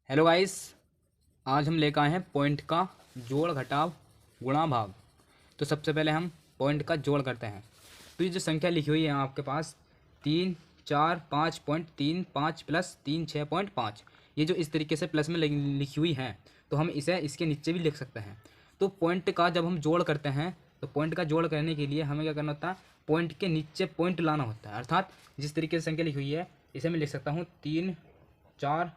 Hello guys. आज हम लेकर आए हैं पॉइंट का जोड़ घटाव गुणा भाग। तो सबसे पहले हम पॉइंट का जोड़ करते हैं। तो ये जो संख्या लिखी हुई है आपके पास 3, 4, 5.35 प्लस 3, 6.5, ये जो इस तरीके से प्लस में लिखी हुई है, तो हम इसे इसके नीचे भी लिख सकते हैं। तो पॉइंट का जब हम जोड़ करते हैं तो पॉइंट का जोड़ करने के लिए हमें क्या करना होता है, पॉइंट के नीचे पॉइंट लाना होता है। अर्थात जिस तरीके से संख्या लिखी हुई है इसे मैं लिख सकता हूँ 3, 4,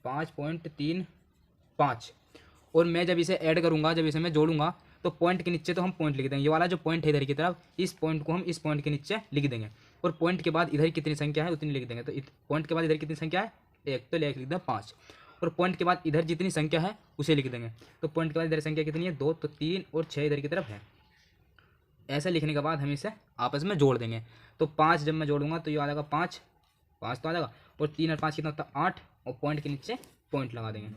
5.35, और मैं जब इसे ऐड करूंगा, जब इसे मैं जोड़ूंगा, तो पॉइंट के नीचे तो हम पॉइंट लिख देंगे। ये वाला जो पॉइंट है इधर की तरफ, इस पॉइंट को हम इस पॉइंट के नीचे लिख देंगे, और पॉइंट के बाद इधर कितनी संख्या है उतनी लिख देंगे। तो पॉइंट के बाद इधर कितनी संख्या है, एक, तो लिख दें 5, और पॉइंट के बाद इधर जितनी संख्या है उसे लिख देंगे। तो पॉइंट के बाद इधर संख्या कितनी है, 2, तो 3 और 6 इधर की तरफ है। ऐसे लिखने के बाद हम इसे आपस में जोड़ देंगे। तो 5 जब मैं जोड़ूंगा तो ये आ जाएगा 5, 5 तो आ जाएगा, और 3 और 5 कितना होता है 8, और पॉइंट के नीचे पॉइंट लगा देंगे।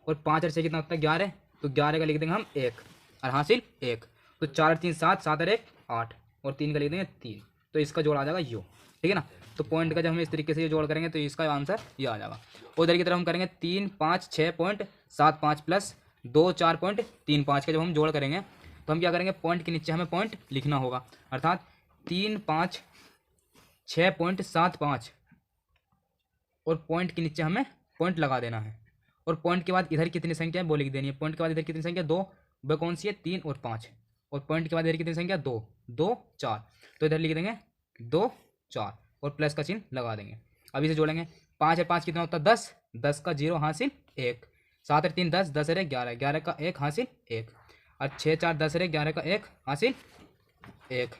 और 5 और 6 कितना होता है 11, तो 11 का लिख देंगे हम 1, और हासिल 1। तो 4 और 3 7, 7 और 1 8, और 3 का लिख देंगे 3। तो इसका जोड़ आ जाएगा यो, ठीक है ना। तो पॉइंट का जब हम इस तरीके से ये जोड़ करेंगे तो इसका आंसर ये आ जाएगा। उधर की तरफ हम करेंगे 3, 5, 6.75 प्लस 2, 4.35 का जब हम जोड़ करेंगे तो हम क्या करेंगे, पॉइंट के नीचे हमें पॉइंट लिखना होगा। अर्थात 3, 5, 6.75, और पॉइंट के नीचे हमें पॉइंट लगा देना है। और पॉइंट के बाद इधर कितनी संख्या है वो लिख देनी है। पॉइंट के बाद इधर कितनी संख्या, 2, वह कौन सी है 3 और 5, और पॉइंट के बाद इधर कितनी संख्या 2, 2, 4, तो इधर लिख देंगे 2, 4, और प्लस का चिन्ह लगा देंगे। अब इसे जोड़ेंगे, 5 और 5 कितना होता है 10, 10 का 0 हासिल 1, 7 और 3 10, 10 और 1 11, 11 का 1 हासिल 1, और 6 4 10 और 1 11 का 1 हासिल 1,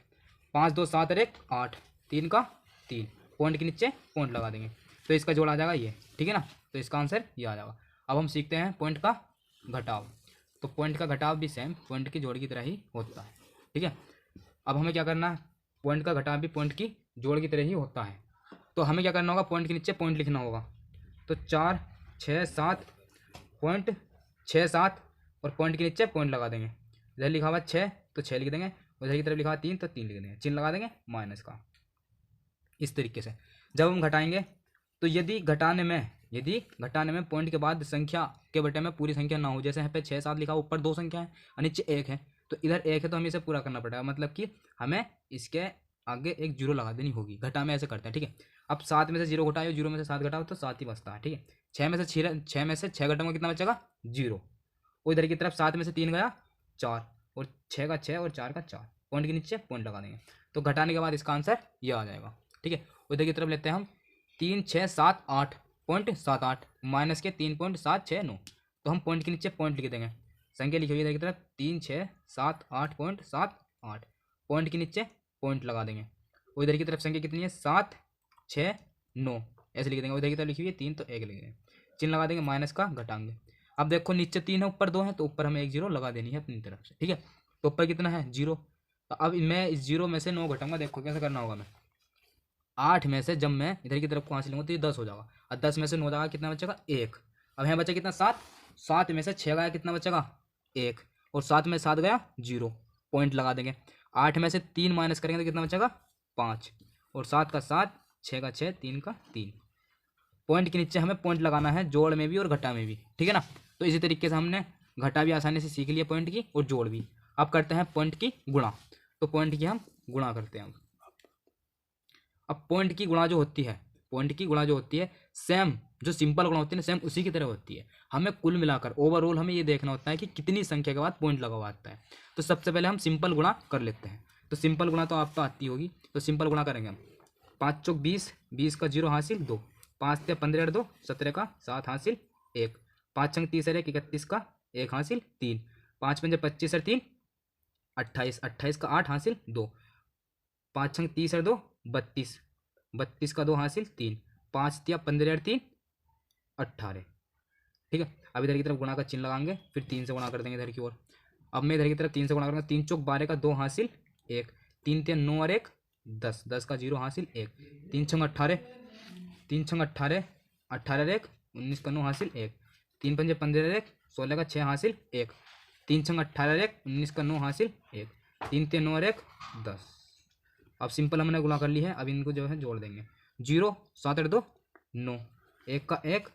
5 2 7 और 1 8, 3 का 3, पॉइंट के नीचे पॉइंट लगा देंगे। तो इसका जोड़ आ जाएगा ये, ठीक है ना। तो इसका आंसर ये आ जाएगा। अब हम सीखते हैं पॉइंट का घटाव। तो पॉइंट का घटाव भी सेम पॉइंट की जोड़ की तरह ही होता है, ठीक है। अब हमें क्या करना है, पॉइंट का घटाव भी पॉइंट की जोड़ की तरह ही होता है। तो हमें क्या करना होगा, पॉइंट के नीचे पॉइंट लिखना होगा। तो 4, 6, 7.67, और पॉइंट के नीचे पॉइंट लगा देंगे। इधर लिखा हुआ 6 तो 6 लिख देंगे, उधर की तरफ लिखा हुआ 3 तो 3 लिख देंगे, चिन्ह लगा देंगे माइनस का। इस तरीके से जब हम घटाएंगे तो यदि घटाने में पॉइंट के बाद संख्या के बटे में पूरी संख्या ना हो, जैसे यहाँ पे 6 7 लिखा, ऊपर 2 संख्या है और नीचे 1 है, तो इधर 1 है तो हमें इसे पूरा करना पड़ेगा। मतलब कि हमें इसके आगे एक जीरो लगा देनी होगी। घटा में ऐसे करते हैं, ठीक है। अब 7 में से 0 घटाओ, 0 में से 7 घटाओ तो 7 ही बचता है, ठीक है। 6 घटाऊंगा कितना बचेगा 0, और इधर की तरफ 7 में से 3 गया 4, और 6 का 6 और 4 का 4, पॉइंट के नीचे पॉइंट लगा देंगे। तो घटाने के बाद इसका आंसर ये आ जाएगा, ठीक है। उधर की तरफ लेते हैं हम 3, 6, 7, 8.78 माइनस के 3.769, तो हम पॉइंट के नीचे पॉइंट लिख देंगे। संख्या लिखी हुई है इधर की तरफ 3, 6, 7, 8.78, पॉइंट के नीचे पॉइंट लगा देंगे। और इधर की तरफ संख्या कितनी है 7, 6, 9, ऐसे लिख देंगे। उधर की तरफ लिखी हुई है 3 तो 1 लिख देंगे, चिन्ह लगा देंगे माइनस का, घटाएंगे। अब देखो नीचे 3 है ऊपर 2 है, तो ऊपर हमें एक जीरो लगा देनी है अपनी तरफ से, ठीक है। तो ऊपर कितना है 0, तो अब मैं इस 0 में से 9 घटाऊंगा। देखो कैसे करना होगा, मैं 8 में से जब मैं इधर की तरफ को हासिल लूँगा तो ये 10 हो जाएगा, और 10 में से 9 जाएगा कितना बचेगा 1। अब यहाँ बचा कितना 7, 7 में से 6 गया कितना बचेगा 1, और 7 में 7 गया 0, पॉइंट लगा देंगे। 8 में से 3 माइनस करेंगे तो कितना बचेगा 5, और 7 का 7, 6 का 6, 3 का 3, पॉइंट के नीचे हमें पॉइंट लगाना है, जोड़ में भी और घटा में भी, ठीक है ना। तो इसी तरीके से हमने घटा भी आसानी से सीख लिया पॉइंट की, और जोड़ भी। अब करते हैं पॉइंट की गुणा। तो पॉइंट की हम गुणा करते हैं। अब पॉइंट की गुणा जो होती है, पॉइंट की गुणा जो होती है सेम जो सिंपल गुणा होती है ना, सेम उसी की तरह होती है। हमें कुल मिलाकर ओवरऑल हमें ये देखना होता है कि कितनी संख्या के बाद पॉइंट लगा हुआ आता है। तो सबसे पहले हम सिंपल गुणा कर लेते हैं। तो सिंपल गुणा तो आपको आती होगी, तो सिंपल गुणा करेंगे हम। 5 चौक 20, 20 का 0 हासिल 2, 5 ते 15 2, 17 का 7 हासिल 1, 5 छंग 30 1, 31 का 1 हासिल 3, 5 पंजे 25 और 3 28, 28 का 8 हासिल 2, 5 छंग 30 और 2 32, 32 का 2 हासिल 3, 5 तिया 15 और 3 18, ठीक है। अब इधर की तरफ गुणा का चिन्ह लगाएंगे, फिर 3 से गुणा कर देंगे इधर की ओर। अब मैं इधर की तरफ 3 से गुणा करूँगा, 3 चौक 12 का 2 हासिल 1, 3 तिया 9 और 1 10, 10 का 0 हासिल 1, 3 छंग 18, 3 छंग 18, 18 और 1 19 का 9 हासिल 1, 3 पंजे 15 और 1 16 का 6 हासिल 1, 3 छंग 18 और 1 19 का 9 हासिल 1, 3 तिया 9 और 1 10। अब सिंपल हमने गुणा कर ली है, अब इनको जो है जोड़ देंगे। 0 7 8 2 9, 1 का 1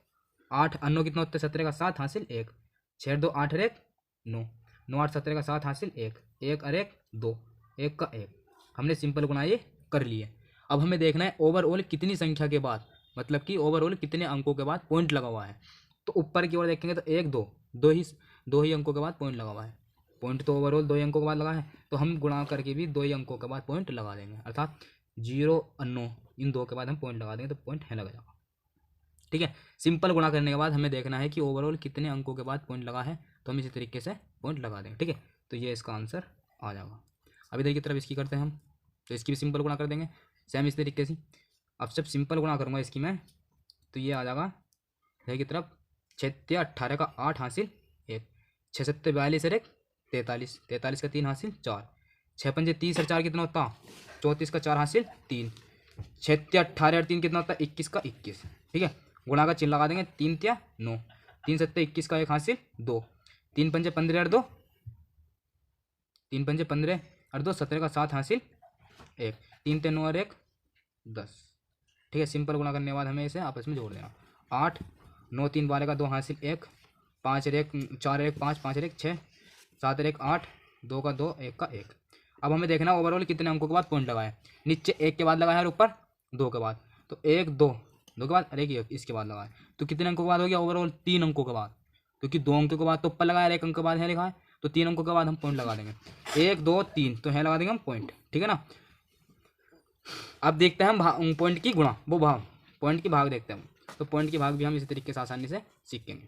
8 और 9 कितना होता है 17 का 7 हासिल 1, 6 2 8 और 1 9, 9 8 17 का 7 हासिल 1, 1 और 1 2, 1 का 1। हमने सिंपल गुणा ये कर लिए। अब हमें देखना है ओवरऑल कितनी संख्या के बाद, मतलब कि ओवरऑल कितने अंकों के बाद पॉइंट लगा हुआ है। तो ऊपर की ओर देखेंगे तो 1 2 दो ही अंकों के बाद पॉइंट लगा हुआ है। पॉइंट तो ओवरऑल 2 ही अंकों के बाद लगा है, तो हम गुणा करके भी 2 ही अंकों के बाद पॉइंट लगा देंगे, अर्थात 0 और 9 इन 2 के बाद हम पॉइंट लगा देंगे तो पॉइंट है लग जाएगा। ठीक है, सिंपल गुणा करने के बाद हमें देखना है कि ओवरऑल कितने अंकों के बाद पॉइंट लगा है, तो हम इसी तरीके से पॉइंट लगा देंगे। ठीक है, तो ये इसका आंसर आ जाएगा। अब इधर की तरफ इसकी करते हैं हम, तो इसकी भी सिंपल गुणा कर देंगे सेम इस तरीके से। अब जब सिंपल गुणा करूँगा इसकी मैं, तो ये आ जाएगा इधर की तरफ 6 18 का 8 हासिल 1, 6 7 42 और 1 43, 43 का 3 हासिल 4, 6 5 30 और 4 कितना होता 34 का 4 हासिल 3, 6 18 और 3 कितना होता 21 का 21। ठीक है, गुणा का चिन्ह लगा देंगे, 3 3 9, 3 7 21 का 1 हासिल 2, 3 5 15 और 2, 3 5 15 और 2 17 का 7 हासिल 1, 3 3 9 और 1 10। ठीक है, सिंपल गुणा करने के बाद हमें इसे आपस में जोड़ देना, 8 9 3 12 का 2 हासिल 1, 5 और 1 4 और 1 5, 5 और 1 6, 7 और 1 8, 2 का 2 1 का 1। अब हमें देखना ओवरऑल कितने अंकों के बाद पॉइंट लगाए, नीचे 1 के बाद लगाया और ऊपर 2 के बाद, तो 1 2 2 के बाद और 1 इसके बाद लगाए, तो कितने अंकों के बाद हो गया ओवरऑल 3 अंकों के बाद, क्योंकि 2 अंकों के बाद तो ऊपर लगाया और 1 अंक के बाद है लिखा है, तो 3 अंकों के बाद हम पॉइंट लगा देंगे, 1 2 3 तो है लगा देंगे हम पॉइंट। ठीक है ना, अब देखते हैं हम पॉइंट की गुणा वो भाग, पॉइंट की भाग देखते हैं, तो पॉइंट की भाग भी हम इसी तरीके से आसानी से सीखेंगे।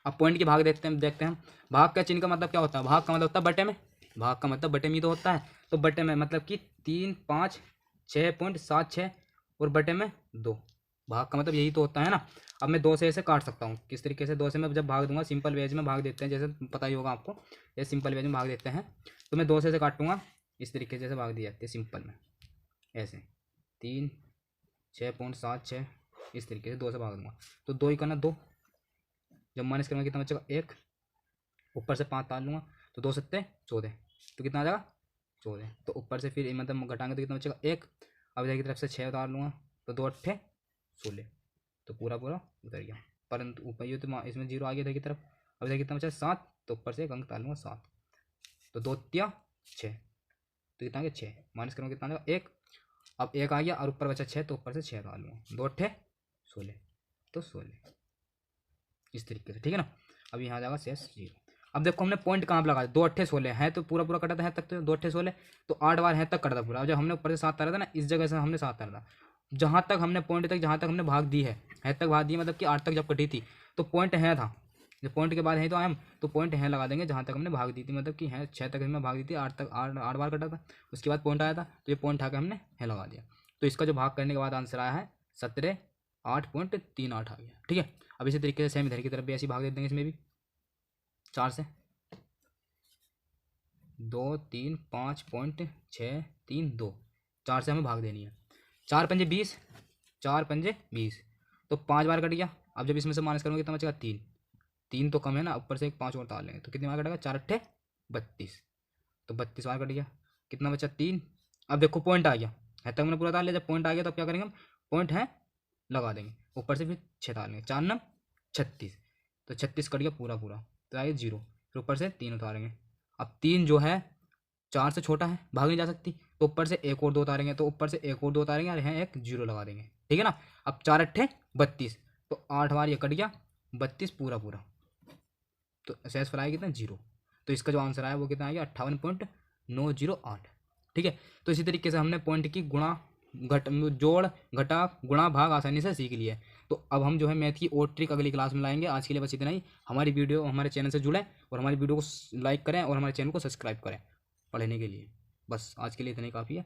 अब पॉइंट की भाग देखते हैं भाग का चिन्ह का मतलब क्या होता है, भाग का मतलब होता है बटे में, भाग का मतलब बटे में ही तो होता है, तो बटे में मतलब कि 3 5 6.76 और बटे में 2, भाग का मतलब यही तो होता है ना। अब मैं 2 से ऐसे काट सकता हूँ, किस तरीके से 2 से मैं जब भाग दूंगा सिंपल वेज में भाग देते हैं, जैसे पता ही होगा आपको, ये सिंपल वेज में भाग देते हैं, तो मैं 2 से ऐसे काटूंगा, इस तरीके से भाग दिए जाते हैं सिंपल में, ऐसे 3 6.76 इस तरीके से 2 से भाग दूंगा, तो 2 ही करना 2, जब माइनस करूँगा कितना बचेगा 1, ऊपर से 5 तार लूँगा तो 2 7 14, तो कितना आ जाएगा 14, तो ऊपर से फिर मतलब घटाएंगे तो कितना बचेगा 1, अब इधर की तरफ से 6 उतार लूँगा तो 2 8 16, तो पूरा उतर गया, परंतु ऊपर ये तो इसमें 0 आ गया इधर की तरफ, अब इधर कितना बचा 7, तो ऊपर से एक अंक तार लूँगा 7, तो 2 3 6, तो कितना आ गया 6, माइनस करूँगा कितना आ जाएगा 1, अब 1 आ गया और ऊपर बचा 6, तो ऊपर से 6 तार लूँगा, 2 8 16, तो 16 इस तरीके से। ठीक है ना, अब यहाँ आ जाएगा शेष 0। अब देखो हमने पॉइंट कहाँ पर लगाया, 2 8 16 है तो पूरा कटा था है तक, तो 2 8 16 तो 8 बार है तक कटा था पूरा, अब जब हमने ऊपर से 7 तारा था ना, इस जगह से हमने 7 तारा था, जहाँ तक हमने पॉइंट तक जहाँ तक हमने भाग दी है तक भाग दी, मतलब कि 8 तक जब कटी थी तो पॉइंट है था, जब पॉइंट के बाद है तो हम तो पॉइंट है लगा देंगे जहाँ तक हमने भाग दी थी, मतलब कि है 6 तक हमने भाग दी थी, 8 तक 8 बार कटा था, उसके बाद पॉइंट आया था, तो ये पॉइंट आकर हमने है लगा दिया, तो इसका जो भाग करने के बाद आंसर आया है 17 8.38 आ गया। ठीक है, अब इसी तरीके से सेम इधर की तरफ भी ऐसी भाग दे देंगे, इसमें भी 4 से 2 3 5.6 2, 4 से हमें भाग देनी है, 4 पंजे 20, 4 पंजे 20, तो 5 बार कट गया, अब जब इसमें से माइनस करूँगा कितना बचेगा 3, 3 तो कम है ना, ऊपर से एक 5 और तार लेंगे, तो कितनी बार कटेगा 4 8 32, तो 32 बार कट गया, कितना बचा 3, अब देखो पॉइंट आ गया है तक मैंने पूरा तार लिया, जब पॉइंट आ गया तो क्या करेंगे हम पॉइंट है लगा देंगे, ऊपर से फिर 6 तार लेंगे, 4 9 36, तो 36 कट गया पूरा, तो आगे 0, फिर ऊपर से 3 उतारेंगे, अब 3 जो है 4 से छोटा है, भाग नहीं जा सकती, तो ऊपर से एक और 2 उतारेंगे, तो ऊपर से एक और 2 उतारेंगे और यहाँ एक 0 लगा देंगे। ठीक है ना, अब 4 8 32, तो 8 बार ये कट गया 32 पूरा, तो शेष फल आया कितना 0, तो इसका जो आंसर आया वो कितना आ गया 58.908। ठीक है, तो इसी तरीके से हमने पॉइंट की गुणा जोड़ घटा गुणा भाग आसानी से सीख लिया है। तो अब हम जो है मैथ की और ट्रिक अगली क्लास में लाएंगे। आज के लिए बस इतना ही। हमारी वीडियो हमारे चैनल से जुड़ें और हमारी वीडियो को लाइक करें और हमारे चैनल को सब्सक्राइब करें पढ़ने के लिए। बस आज के लिए इतना ही काफ़ी है।